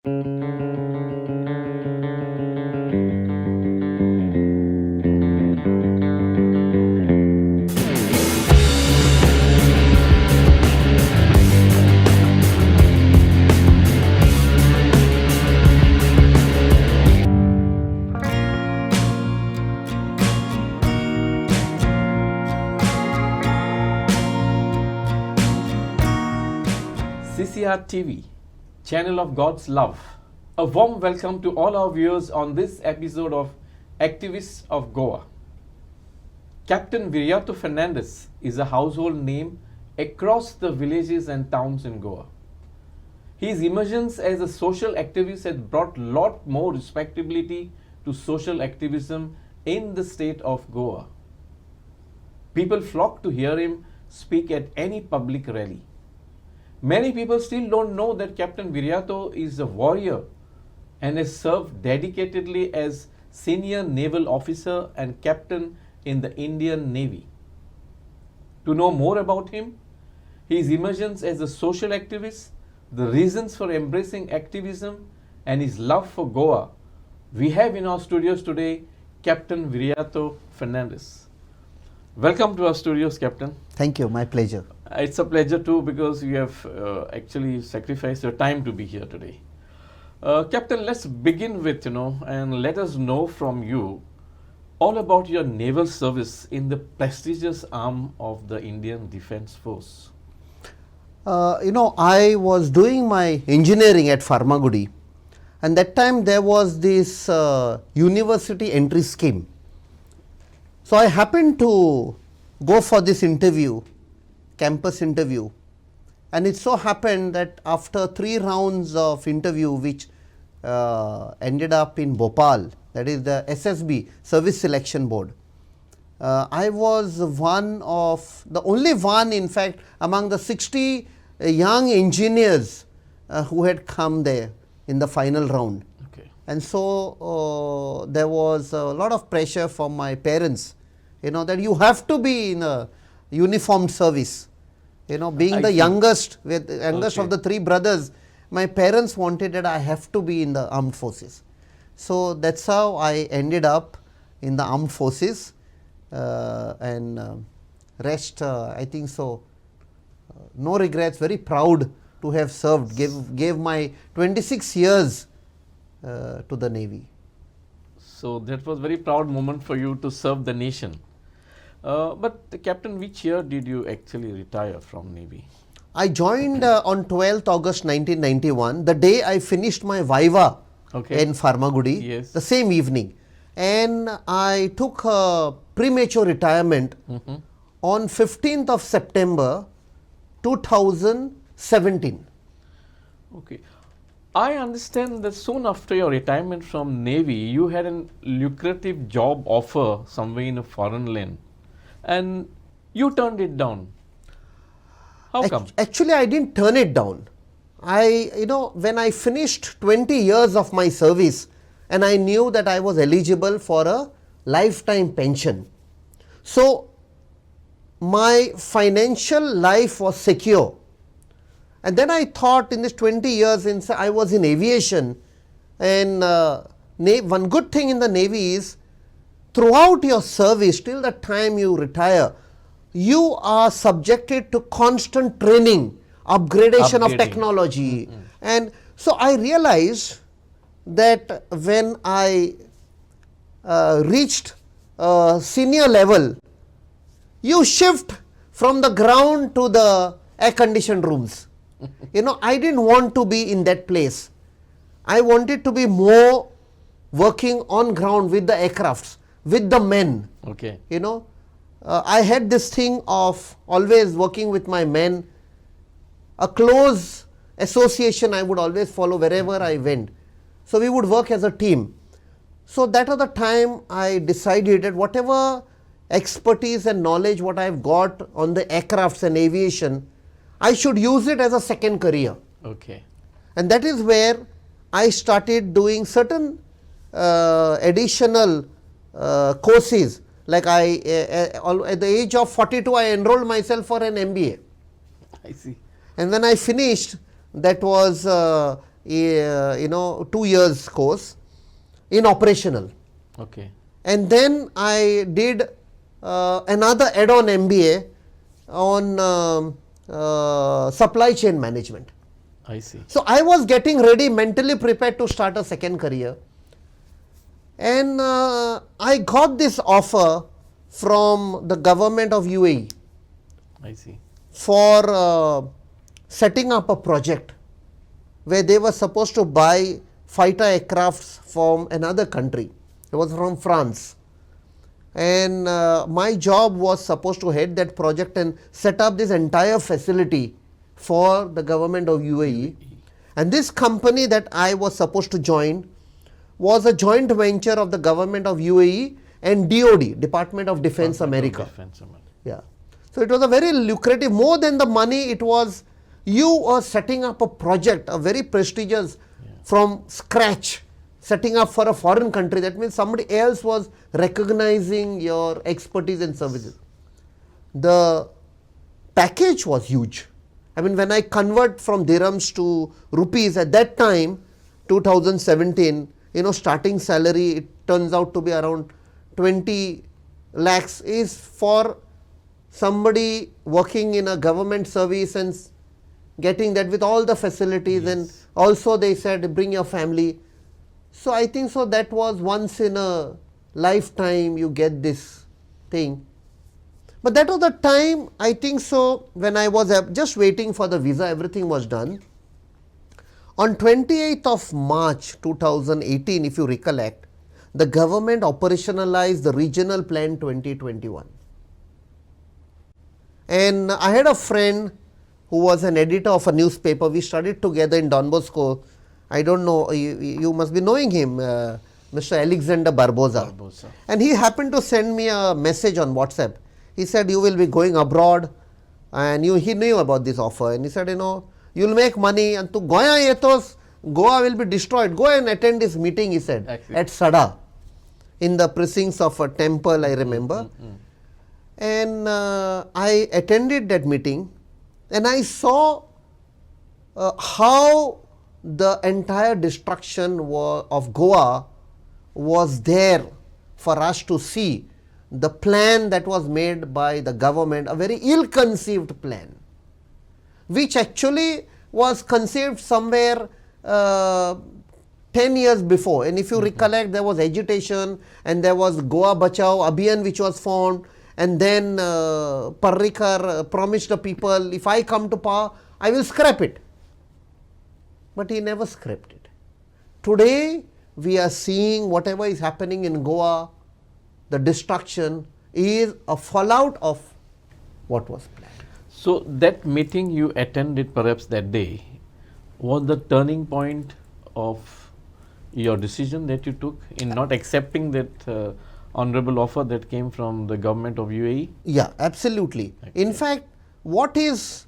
CCR TV, channel of God's love. A warm welcome to all our viewers on this episode of Activists of Goa. Captain Viriato Fernandes is a household name across the villages and towns in Goa. His emergence as a social activist has brought lot more respectability to social activism in the state of Goa. People flock to hear him speak at any public rally. Many people still don't know that Captain Viriato is a warrior and has served dedicatedly as senior naval officer and captain in the Indian Navy. To know more about him, his emergence as a social activist, the reasons for embracing activism and his love for Goa, we have in our studios today Captain Viriato Fernandes. Welcome to our studios, Captain. Thank you, my pleasure. It's a pleasure too, because you have actually sacrificed your time to be here today. Captain, let's begin with, and let us know from you all about your naval service in the prestigious arm of the Indian Defence Force. I was doing my engineering at Pharmagudi, and that time there was this university entry scheme. So I happened to go for this interview, campus interview, and it so happened that after 3 rounds of interview, which ended up in Bhopal, that is the SSB, Service Selection Board, I was the only one in fact among the 60 young engineers who had come there in the final round. Okay. And so there was a lot of pressure from my parents, that you have to be in a uniformed service. Being the youngest of the 3 brothers, my parents wanted that I have to be in the armed forces. So that's how I ended up in the armed forces, and rest, I think so, no regrets, very proud to have served, gave my 26 years to the Navy. So that was a very proud moment for you to serve the nation. But Captain, which year did you actually retire from Navy? I joined on 12th August 1991, the day I finished my Viva in Pharmagudi, Yes. the same evening. And I took a premature retirement on 15th of September 2017. Okay. I understand that soon after your retirement from Navy, you had a lucrative job offer somewhere in a foreign land, and you turned it down. How come? Actually, I didn't turn it down. When I finished 20 years of my service, and I knew that I was eligible for a lifetime pension. So my financial life was secure. And then I thought, in this 20 years since I was in aviation, and one good thing in the Navy is, throughout your service till the time you retire, you are subjected to constant training, upgradation of technology. And so I realized that when I reached senior level, you shift from the ground to the air conditioned rooms. I didn't want to be in that place. I wanted to be more working on ground with the aircrafts, with the men. Okay. I had this thing of always working with my men, a close association I would always follow wherever I went. So we would work as a team. So that was the time I decided that whatever expertise and knowledge what I've got on the aircrafts and aviation, I should use it as a second career. Okay. And that is where I started doing certain additional courses. Like at the age of 42, I enrolled myself for an MBA. I see. And when I finished, that was 2 years course in operational. Okay. And then I did another add-on MBA on supply chain management. I see. So I was getting ready, mentally prepared to start a second career. And I got this offer from the government of UAE I see. for setting up a project where they were supposed to buy fighter aircrafts from another country. It was from France. And my job was supposed to head that project and set up this entire facility for the government of UAE. And this company that I was supposed to join was a joint venture of the government of UAE and DOD, Department of Defense America. Defense America. Yeah. So it was a very lucrative, more than the money, it was you are setting up a project, a very prestigious from scratch, setting up for a foreign country. That means somebody else was recognizing your expertise and services. The package was huge. I mean, when I convert from dirhams to rupees at that time, 2017, starting salary, it turns out to be around 20 lakhs is for somebody working in a government service and getting that with all the facilities. Yes. And also they said bring your family. So I think so that was once in a lifetime you get this thing. But that was the time, I think so, when I was just waiting for the visa, everything was done. On 28th of March 2018, if you recollect, the government operationalized the Regional Plan 2021. And I had a friend who was an editor of a newspaper. We studied together in Don Bosco. I don't know, you must be knowing him, Mr. Alexander Barbosa. And he happened to send me a message on WhatsApp. He said, you will be going abroad, and he knew about this offer. And he said, you will make money, and to Goa will be destroyed. Go and attend this meeting, he said, at Sada, in the precincts of a temple, I remember. And I attended that meeting, and I saw how the entire destruction of Goa was there for us to see. The plan that was made by the government, a very ill-conceived plan, which actually was conceived somewhere 10 years before. And if you recollect, there was agitation, and there was Goa Bachao Abhiyan which was formed, and then Parrikar promised the people, if I come to power, I will scrap it. But he never scrapped it. Today, we are seeing whatever is happening in Goa, the destruction is a fallout of what was planned. So that meeting you attended perhaps that day was the turning point of your decision that you took in not accepting that honorable offer that came from the government of UAE? Yeah, absolutely. Okay. In fact, what is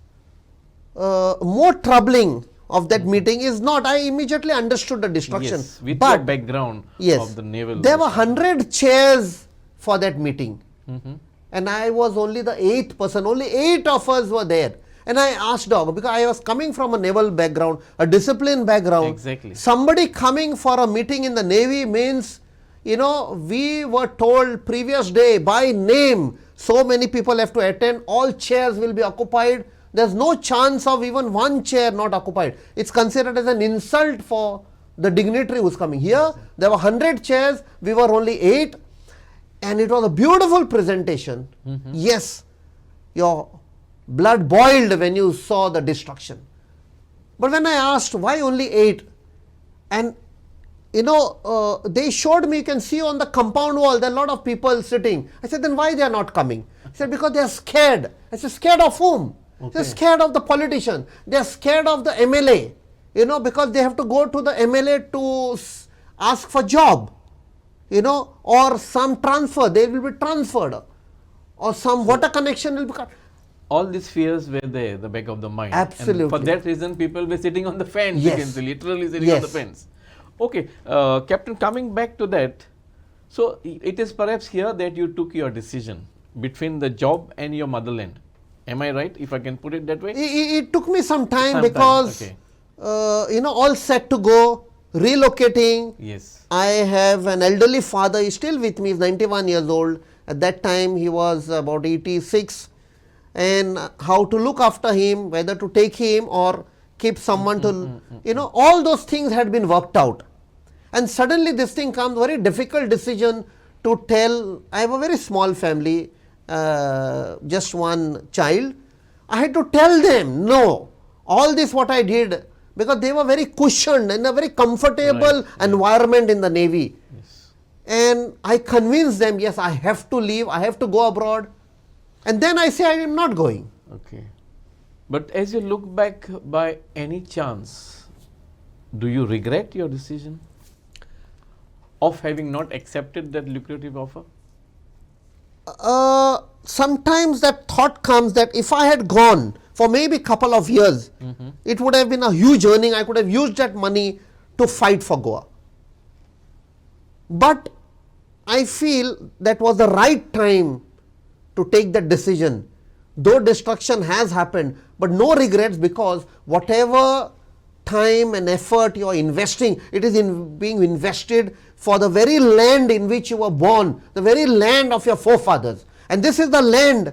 more troubling of that meeting is not, I immediately understood the destruction. Yes, with your background of the naval. There were 100 chairs for that meeting. And I was only the 8th person, only 8 of us were there. And I asked Dog, because I was coming from a naval background, a discipline background. Exactly. Somebody coming for a meeting in the Navy means, we were told previous day by name, so many people have to attend, all chairs will be occupied. There's no chance of even one chair not occupied. It's considered as an insult for the dignitary who's coming. Here, there were 100 chairs, we were only 8. And it was a beautiful presentation. Yes, your blood boiled when you saw the destruction. But when I asked why only 8, and they showed me, you can see on the compound wall, there are a lot of people sitting. I said, then why they are not coming? I said, because they are scared. I said, scared of whom? Okay. They are scared of the politician. They are scared of the MLA, because they have to go to the MLA to ask for job. Or some transfer, they will be transferred, or some water connection will be cut. All these fears were there, the back of the mind. Absolutely. And for that reason, people were sitting on the fence. Yes. You can say, literally sitting on the fence. Okay, Captain, coming back to that, so it is perhaps here that you took your decision between the job and your motherland. Am I right, if I can put it that way? It took me some time because all set to go, relocating. Yes. I have an elderly father, he's still with me, he's 91 years old. At that time, he was about 86. And how to look after him, whether to take him or keep someone to, all those things had been worked out. And suddenly this thing comes, very difficult decision to tell. I have a very small family, just one child. I had to tell them, no, all this what I did, because they were very cushioned in a very comfortable environment in the Navy. Yes. And I convinced them, yes, I have to leave, I have to go abroad. And then I say, I am not going. Okay. But as you look back, by any chance, do you regret your decision of having not accepted that lucrative offer? Sometimes that thought comes that if I had gone for maybe a couple of years, it would have been a huge earning. I could have used that money to fight for Goa. But I feel that was the right time to take that decision. Though destruction has happened, but no regrets, because whatever time and effort you are investing, it is being invested for the very land in which you were born, the very land of your forefathers. And this is the land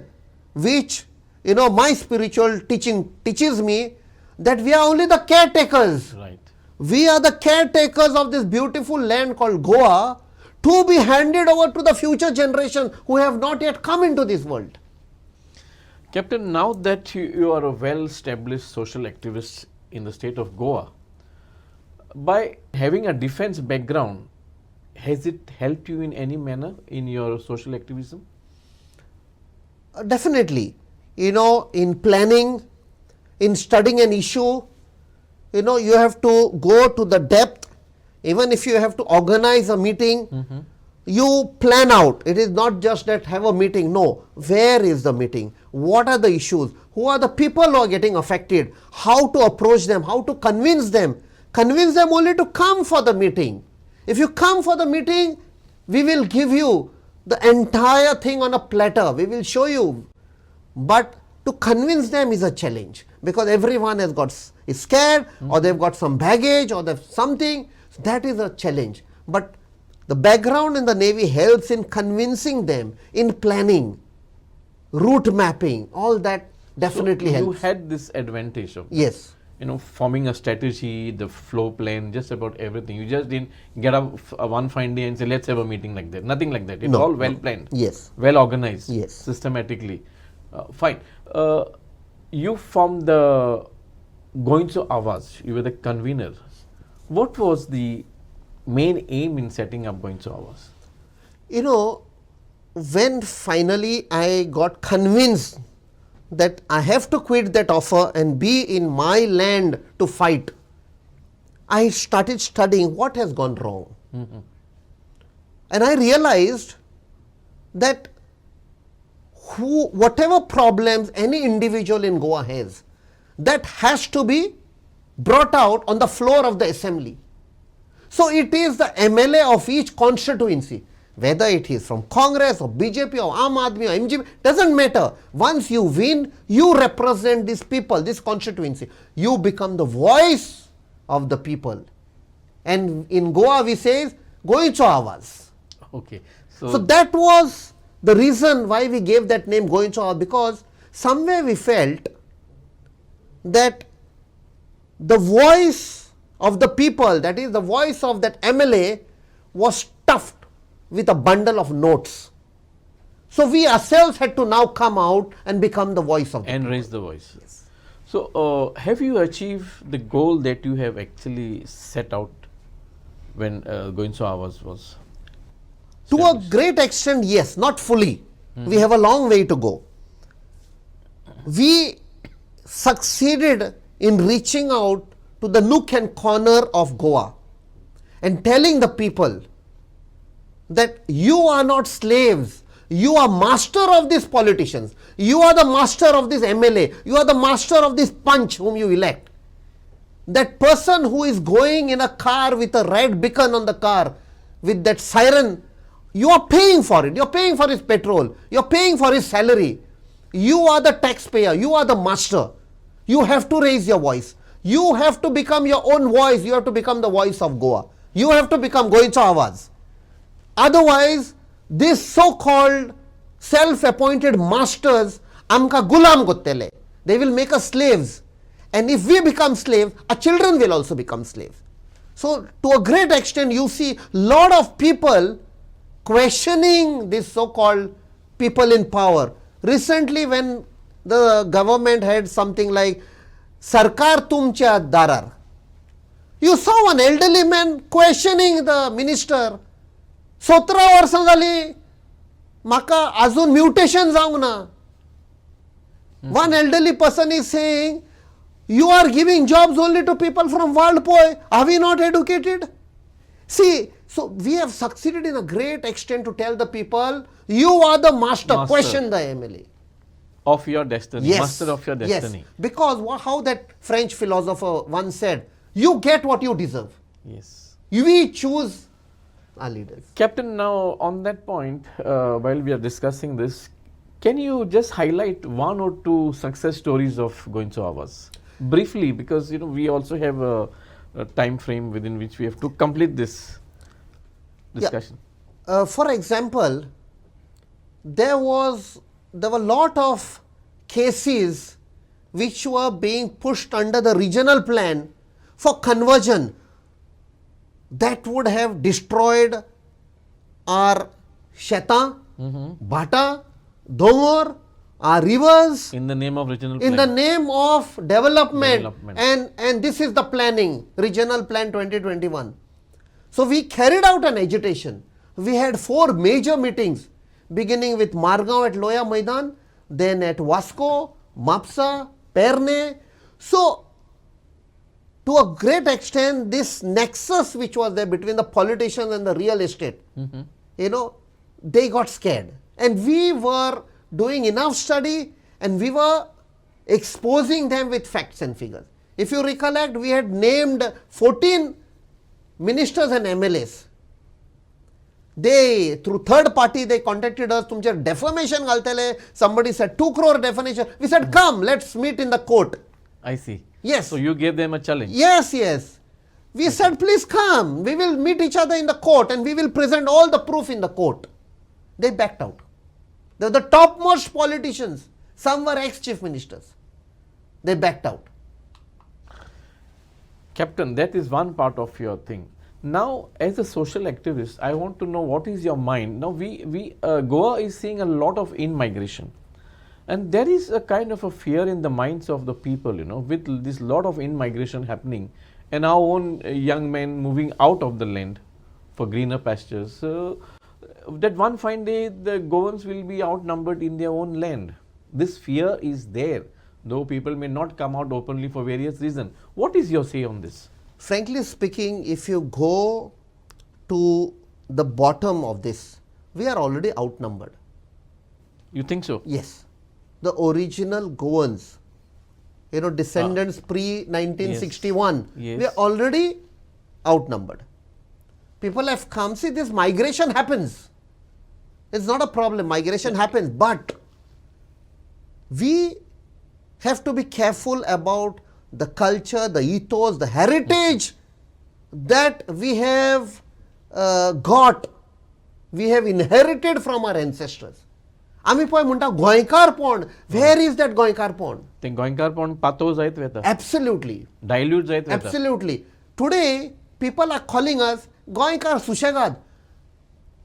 which, my spiritual teaching teaches me that we are only the caretakers. Right. We are the caretakers of this beautiful land called Goa, to be handed over to the future generation who have not yet come into this world. Captain, now that you are a well-established social activist in the state of Goa, by having a defense background, has it helped you in any manner in your social activism? Definitely. In planning, in studying an issue, you have to go to the depth. Even if you have to organize a meeting, you plan out. It is not just that have a meeting. No, where is the meeting? What are the issues? Who are the people who are getting affected? How to approach them? How to convince them? Convince them only to come for the meeting. If you come for the meeting, we will give you the entire thing on a platter. We will show you. But to convince them is a challenge, because everyone is scared, or they've got some baggage, or they've something. That is a challenge. But the background in the Navy helps in convincing them, in planning, route mapping, all that definitely helps. You had this advantage of Yes. Forming a strategy, the flow plan, just about everything. You just didn't get up one fine day and say, let's have a meeting like that. Nothing like that. It's all well planned. Yes. Well organized. Yes. Systematically. Fine. You formed the Going to Awaz. You were the convener. What was the main aim in setting up Going to Awaz? When finally I got convinced that I have to quit that offer and be in my land to fight, I started studying what has gone wrong. And I realized that whatever problems any individual in Goa has, that has to be brought out on the floor of the assembly. So it is the MLA of each constituency, whether it is from Congress or BJP or Aam Aadmi or MGP, doesn't matter. Once you win, you represent these people, this constituency. You become the voice of the people. And in Goa we say, Going to Awaz. Okay. So that was the reason why we gave that name Going to Awaz, because somewhere we felt that the voice of the people, that is the voice of that MLA, was stuffed with a bundle of notes. So we ourselves had to now come out and become the voice of the and people. raise the voice. Yes. So have you achieved the goal that you have actually set out when Going to Awaz was To a great extent, yes, not fully. We have a long way to go. We succeeded in reaching out to the nook and corner of Goa and telling the people that you are not slaves, you are master of these politicians, you are the master of this MLA, you are the master of this punch whom you elect. That person who is going in a car with a red beacon on the car with that siren, you are paying for it, you are paying for his petrol, you are paying for his salary. You are the taxpayer, you are the master. You have to raise your voice. You have to become your own voice. You have to become the voice of Goa. You have to become Goincho Awaz. Otherwise, these so-called self-appointed masters, amka gulam gottele. They will make us slaves. And if we become slaves, our children will also become slaves. So, to a great extent, you see lot of people questioning this so-called people in power. Recently, when the government had something like Sarkar tumcha darar, you saw an elderly man questioning the minister. 17 वर्सां जाली म्हाका अजून mutation जावंक ना. One elderly person is saying, you are giving jobs only to people from Walpoi. Are we not educated? See, so we have succeeded in a great extent to tell the people, you are the master. Question the MLA. Of your destiny. Yes. Master of your destiny. Yes. Because how that French philosopher once said, you get what you deserve. Yes. We choose our leaders. Captain, now on that point, while we are discussing this, can you just highlight one or two success stories of Goincho Awaz? Briefly, because we also have a time frame within which we have to complete this discussion. Yeah. For example, there were a lot of cases which were being pushed under the regional plan for conversion that would have destroyed our Sheta, Bhata, Dongor, our rivers. In the name of regional plan. In the name of development. And this is the planning, Regional Plan 2021. So we carried out an agitation. We had 4 major meetings, beginning with Margaon at Loya Maidan, then at Vasco, Mapsa, Perne. So to a great extent, this nexus which was there between the politicians and the real estate, they got scared. And we were doing enough study and we were exposing them with facts and figures. If you recollect, we had named 14 ministers and MLAs. They, through third party, they contacted us. Tumche defamation galtele. Somebody said 2 crore defamation. We said, come, let's meet in the court. I see. Yes. So you gave them a challenge. Yes, yes. We said, please come. We will meet each other in the court and we will present all the proof in the court. They backed out. They were the topmost politicians. Some were ex-chief ministers. They backed out. Captain, that is one part of your thing. Now, as a social activist, I want to know what is your mind. Now, Goa is seeing a lot of in-migration. And there is a kind of a fear in the minds of the people, with this lot of in-migration happening and our own young men moving out of the land for greener pastures. That one fine day, the Goans will be outnumbered in their own land. This fear is there, though people may not come out openly for various reasons. What is your say on this? Frankly speaking, if you go to the bottom of this, we are already outnumbered. You think so? Yes. The original Goans, descendants pre-1961, Yes. we are already outnumbered. People have come, see, this migration happens. It's not a problem, migration happens, but we have to be careful about the culture, the ethos, the heritage that we have we have inherited from our ancestors. आमी पळय म्हणटा गोंयकारपण. Where is that गोंयकारपण? ते गोंयकारपण पातळ जायत वेता. Absolutely. Dilute जायत वेता. Absolutely. Today, people are calling us Goinkar Sushegad.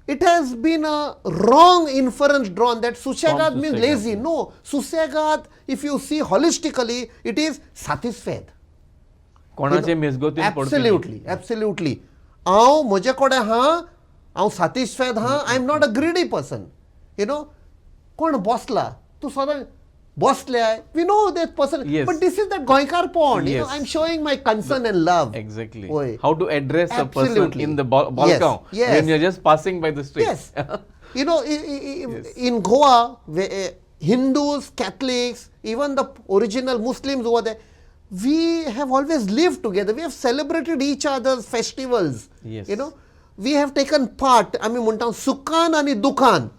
It has been a wrong inference drawn that Sushegad means lazy. No, Sushegad, if you see holistically, it is satisfied. कोणाचे मेजगोतीन पडपी. Absolutely, absolutely. हांव म्हजे कडेन हां, हांव satisfied हां, I am not a greedy person. कोण बसला, तूं सदां बसल्या, we know that person, yes. But this is that Goinkarpon. Yes. I am showing my concern and love. Exactly. Oy. How to address Absolutely. a person in the Balkan Yes. when you are just passing by the street. Yes. In Goa, Hindus, Catholics, even the original Muslims over there, we have always lived together. We have celebrated each other's festivals. Yes. We have taken part. I mean, Sukhan and Dukhan.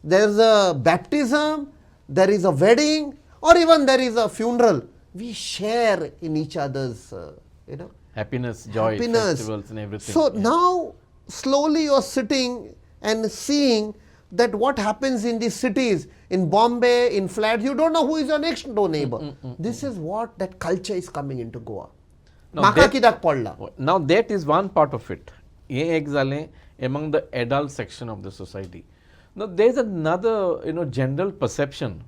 There is a baptism, there is a wedding, or even there is a funeral. we share in each other's, Happiness, joy, happiness. festivals and everything. So now slowly you're sitting and seeing that what happens in these cities, in Bombay, in flats, you don't know who is your next door neighbor. This is what that culture is coming into Goa. Now Maka kidak podla. Now that is one part of it. Ye ek zale among the adult section of the society. Now there is another general perception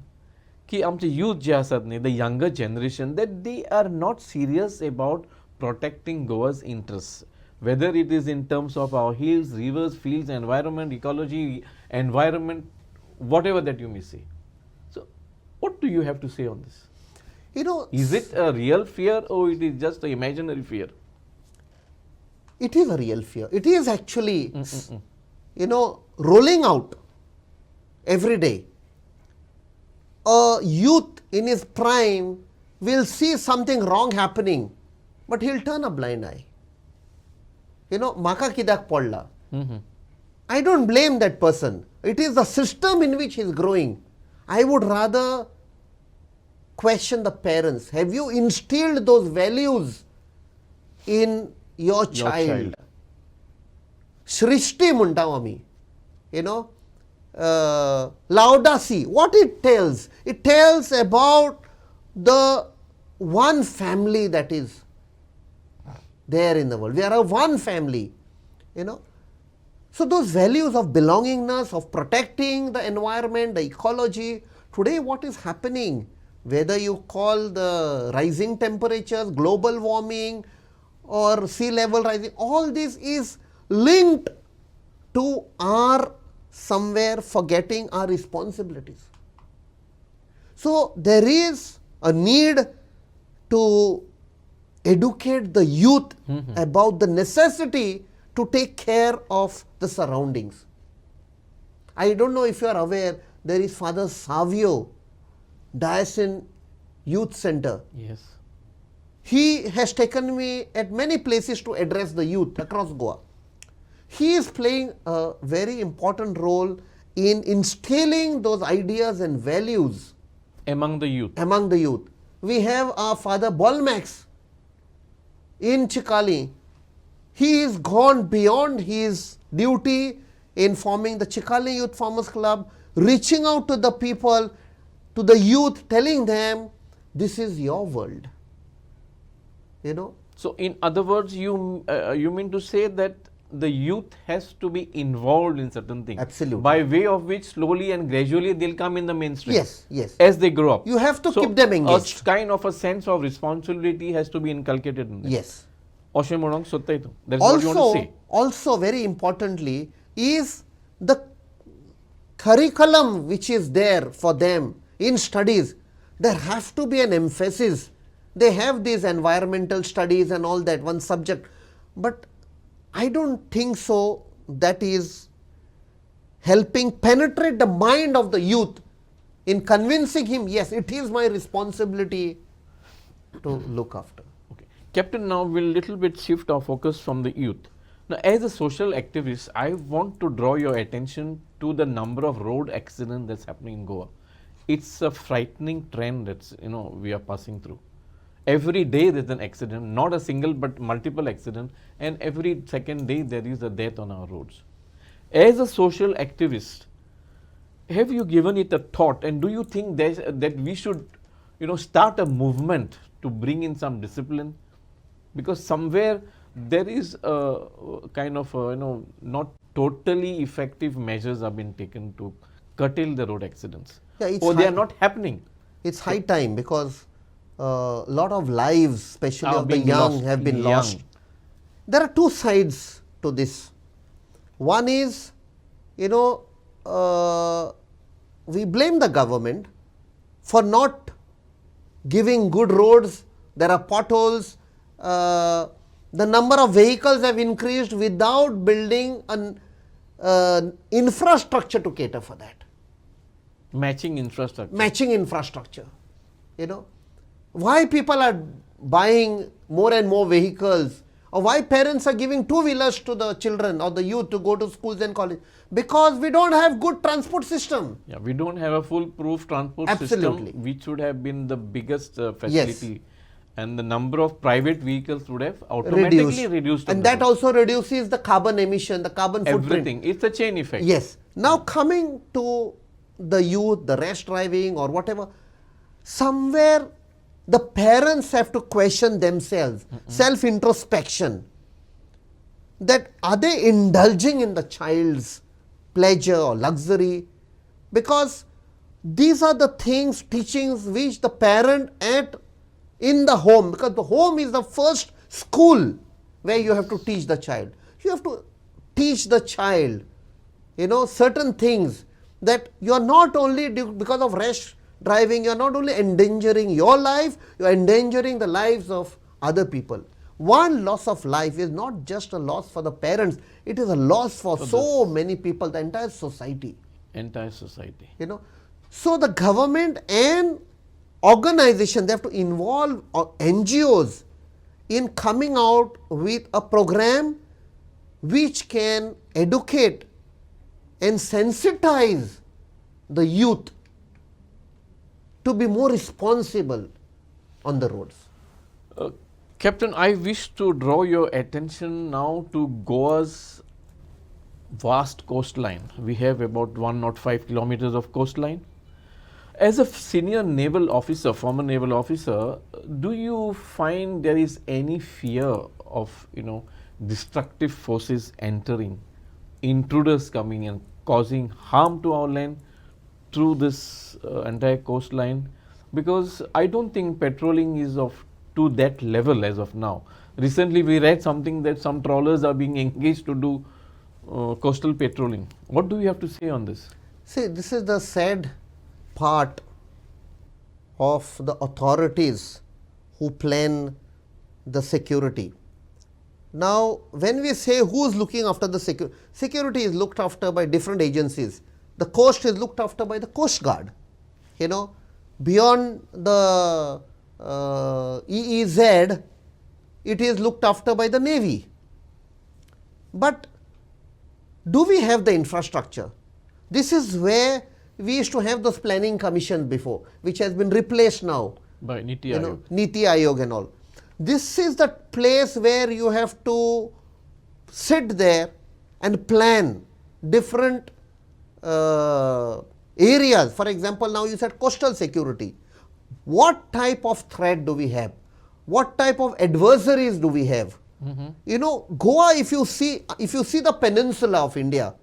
ki amche youth je asat nahi, the younger generation, that they are not serious about protecting Goa's interests, whether it is in terms of our hills, rivers, fields, environment, ecology, environment, whatever that you may say. So what do you have to say on this? Is it a real fear or it is just an imaginary fear? It is a real fear. It is actually, rolling out every day. A youth in his prime will see something wrong happening, but he'll turn a blind eye. Maka kidak podla. I don't blame that person. It is the system in which he is growing. I would rather question the parents. Have you instilled those values in your child? Shrishti muntav ami. Laudacy. What it tells? It tells about the one family that is there in the world. We are a one family. So those values of belongingness, of protecting the environment, the ecology. Today what is happening, whether you call the rising temperatures, global warming or sea level rising, all this is linked to our somewhere forgetting our responsibilities. So there is a need to educate the youth about the necessity to take care of the surroundings. I don't know if you are aware, there is Father Savio, Diocesan Youth Center. Yes. He has taken me at many places to address the youth across Goa. He is playing a very important role in instilling those ideas and values Among the youth. We have our Father Bolmax in Chikali. He is gone beyond his duty in forming the Chikali Youth Farmers Club, reaching out to the people, to the youth, telling them, this is your world. So in other words, you mean to say that the youth has to be involved in certain things. Absolutely. By way of which slowly and gradually they'll come in the mainstream. Yes. As they grow up. You have to keep them engaged. A kind of a sense of responsibility has to be inculcated in them. Yes. That's what you want to say. Also very importantly is the curriculum which is there for them in studies. There has to be an emphasis. They have these environmental studies and all that, one subject. But I don't think so that is helping penetrate the mind of the youth in convincing him, yes, it is my responsibility to look after. Okay. Captain, now we'll little bit shift our focus from the youth. Now, as a social activist, I want to draw your attention to the number of road accidents that's happening in Goa. It's a frightening trend that's, we are passing through. Every day there's an accident, not a single but multiple accidents, and every second day there is a death on our roads. As a social activist, have you given it a thought, and do you think that we should, start a movement to bring in some discipline? Because somewhere there is a kind of, not totally effective measures have been taken to curtail the road accidents. Yeah, they are not happening. It's high time because a lot of lives, especially of the young, have been lost. There are two sides to this. One is, we blame the government for not giving good roads. There are potholes. The number of vehicles have increased without building an infrastructure to cater for that. Matching infrastructure. Why people are buying more and more vehicles Or why parents are giving two-wheelers to the children or the youth to go to schools and college? Because we don't have good transport system. Yeah, we don't have a foolproof transport Absolutely. system, which would have been the biggest facility. And the number of private vehicles would have automatically reduced. And that also reduces the carbon emission, the carbon footprint. Everything. It's a chain effect. Yes. Now coming to the youth, the rash driving or whatever, somewhere the parents have to question themselves, self-introspection, that are they indulging in the child's pleasure or luxury? Because these are the things, teachings which the parent in the home, because the home is the first school where you have to teach the child. You have to teach the child, certain things, that you are not only, because of rash driving, you are not only endangering your life, you are endangering the lives of other people. One loss of life is not just a loss for the parents, it is a loss for so many people, the entire society. Entire society. So the government and organization, they have to involve NGOs in coming out with a program which can educate and sensitize the youth to be more responsible on the roads. Captain, I wish to draw your attention now to Goa's vast coastline. We have about 105 kilometers of coastline. As a senior naval officer, former naval officer, do you find there is any fear of, destructive forces entering, intruders coming and causing harm to our land through this entire coastline? Because I don't think patrolling is to that level as of now. Recently we read something that some trawlers are being engaged to do coastal patrolling. What do you have to say on this? See, this is the sad part of the authorities who plan the security. Now, when we say who is looking after the security, security is looked after by different agencies. The coast is looked after by the Coast Guard. Beyond the EEZ, it is looked after by the Navy. But do we have the infrastructure? This is where we used to have those planning commissions before, which has been replaced now by Niti Ayog. Niti Ayog and all. This is the place where you have to sit there and plan different areas. For example, now you said coastal security. What type of threat do we have? What type of adversaries do we have? Goa, if you see the peninsula of India,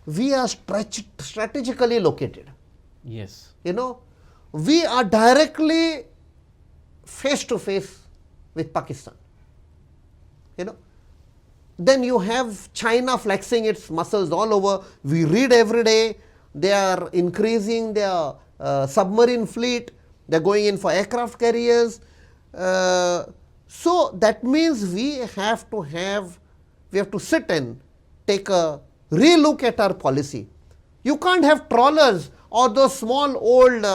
we are strategically located. Yes. We are directly face to face with Pakistan. Then you have China flexing its muscles all over. We read every day they are increasing their submarine fleet. They are going in for aircraft carriers. So that means we have to sit and take a relook at our policy. You can't have trawlers or those small old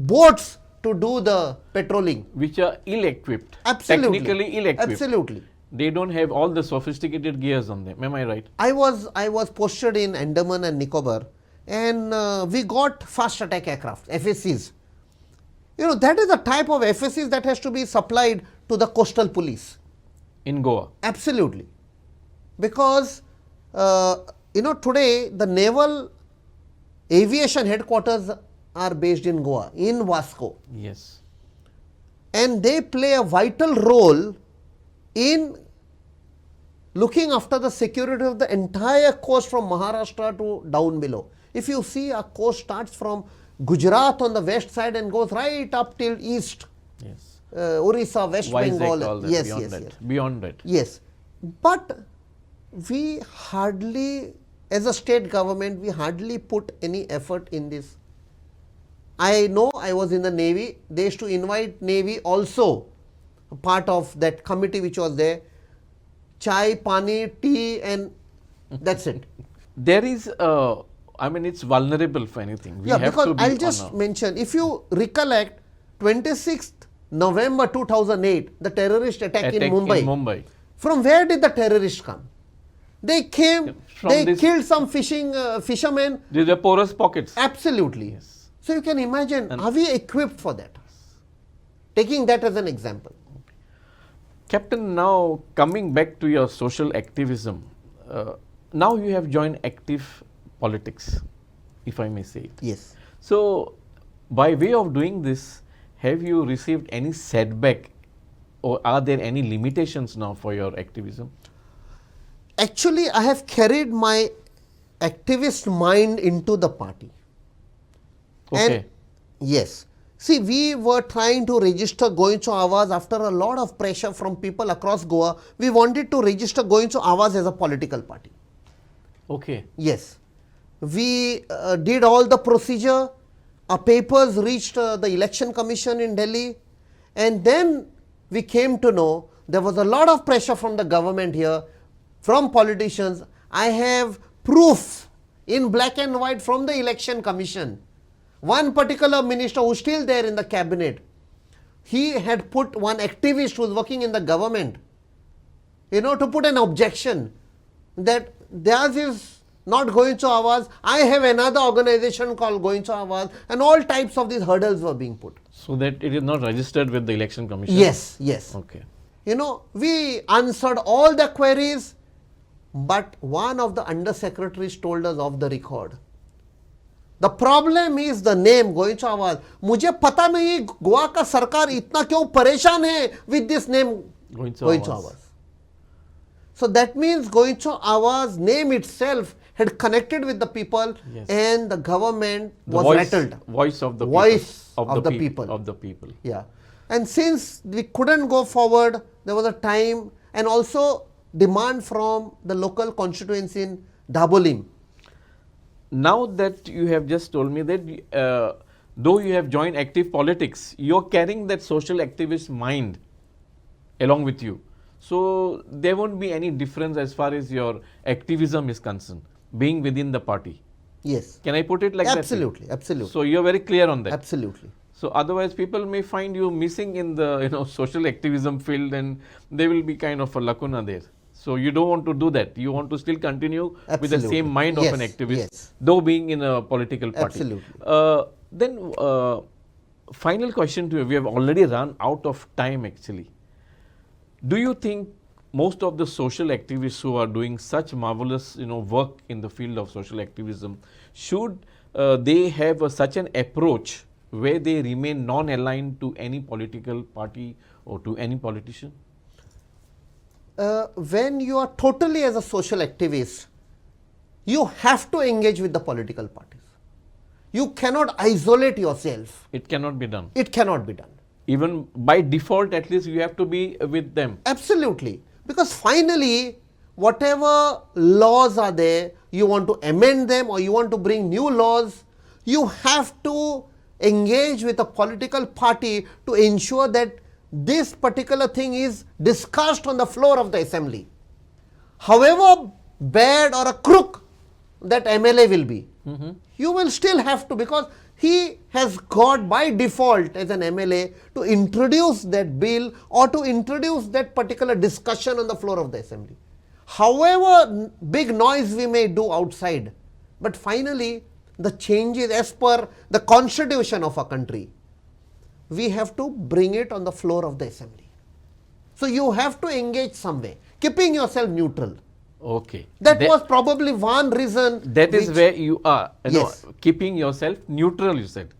boats to do the patrolling, which are ill-equipped. Absolutely. Technically ill-equipped. Absolutely. They don't have all the sophisticated gears on them. Am I right? I was posted in Andaman and Nicobar, and we got fast attack aircraft, FACs. That is the type of FACs that has to be supplied to the coastal police. In Goa? Absolutely. Because, today the naval aviation headquarters are based in Goa, in Vasco. Yes. And they play a vital role in looking after the security of the entire coast from Maharashtra to down below. If you see, our coast starts from Gujarat on the west side and goes right up till east. Yes. Orissa, West Bengal. All that, yes, beyond yes, that. yes. Beyond that. Yes. But we hardly, as a state government, we hardly put any effort in this. I know I was in the Navy. They used to invite Navy also, part of that committee which was there. Chai, pani, tea, and that's it. There is, it's vulnerable for anything. We Yeah, have because to be I'll just mention, if you recollect, 26th November 2008, the terrorist attack in Mumbai. From where did the terrorists come? They came, they killed some fishermen. These are porous pockets. Absolutely. Yes. So you can imagine, are we equipped for that? Taking that as an example. Captain, now coming back to your social activism, now you have joined active politics, if I may say it. Yes. So, by way of doing this, have you received any setback or are there any limitations now for your activism? Actually, I have carried my activist mind into the party. Okay. And yes. See, we were trying to register Goincho Awaz after a lot of pressure from people across Goa. We wanted to register Goincho Awaz as a political party. Okay. Yes. We did all the procedure. Our papers reached the election commission in Delhi. And then we came to know there was a lot of pressure from the government here, from politicians. I have proof in black and white from the election commission. One particular minister who is still there in the cabinet, he had put one activist who is working in the government, to put an objection that theirs is not Goincho Awaz. I have another organization called Goincho Awaz, and all types of these hurdles were being put. So that it is not registered with the election commission? Yes, yes. Okay. We answered all the queries, but one of the undersecretaries told us off the record. The problem is the name Goincho Awaz. मुझे पता नहीं गोवा का सरकार इतना क्यों परेशान है with this name Goincho Awaz. So that means Goincho Awaz name itself had connected with the people, yes, and the government was rattled. Voice of the people. Of the people. Yeah. And since we couldn't go forward, there was a time and also demand from the local constituency in Dabolim. Now that you have just told me that though you have joined active politics, you are carrying that social activist mind along with you. So there won't be any difference as far as your activism is concerned, being within the party. Yes. Can I put it like absolutely, that? Absolutely. So you are very clear on that. Absolutely. So otherwise people may find you missing in the social activism field, and there will be kind of a lacuna there. So you don't want to do that. You want to still continue with the same mind of an activist, though being in a political party. Absolutely. Then final question to you. We have already run out of time actually. Do you think most of the social activists who are doing such marvelous work in the field of social activism, should they have such an approach where they remain non-aligned to any political party or to any politician? When you are totally as a social activist, you have to engage with the political parties. You cannot isolate yourself. It cannot be done. It cannot be done. Even by default, at least you have to be with them. Absolutely. Because finally, whatever laws are there, you want to amend them or you want to bring new laws, you have to engage with a political party to ensure that this particular thing is discussed on the floor of the assembly. However bad or a crook that MLA will be, you will still have to, because he has got by default as an MLA to introduce that bill or to introduce that particular discussion on the floor of the assembly. However big noise we may do outside, but finally the changes as per the constitution of our country, we have to bring it on the floor of the assembly. So you have to engage some way, keeping yourself neutral. Okay. That was probably one reason. That is where you are, yes, keeping yourself neutral, you said.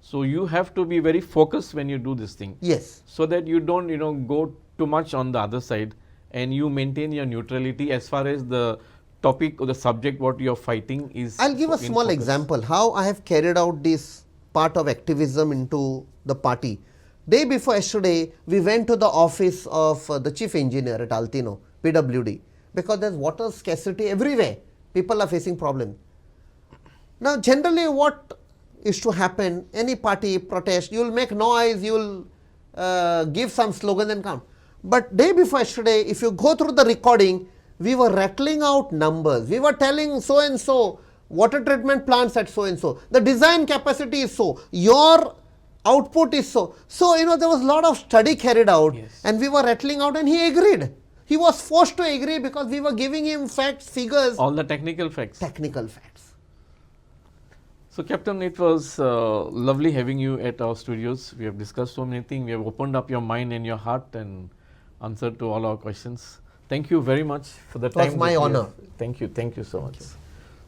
So you have to be very focused when you do this thing. Yes. So that you don't, go too much on the other side, and you maintain your neutrality as far as the topic or the subject what you are fighting is. I'll give a small example how I have carried out this part of activism into the party. Day before yesterday, we went to the office of the chief engineer at Altino, PWD, because there's water scarcity everywhere. People are facing problems. Now, generally what is to happen, any party protest, you will make noise, you will give some slogans and come. But day before yesterday, if you go through the recording, we were rattling out numbers. We were telling so and so, water treatment plants at so and so. The design capacity is so. Your output is so. So, there was a lot of study carried out, Yes. and we were rattling out, and he agreed. He was forced to agree because we were giving him facts, figures, All the technical facts. technical facts. So, Captain, it was lovely having you at our studios. We have discussed so many things. We have opened up your mind and your heart and answered to all our questions. Thank you very much for the time. It was my that you honor. have- Thank you so much.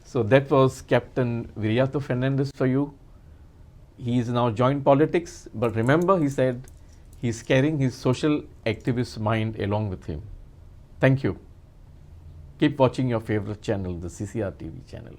So, that was Captain Viriato Fernandes for you. He is now joined politics, but remember, he said he is carrying his social activist mind along with him. Thank you. Keep watching your favorite channel, the CCR TV channel.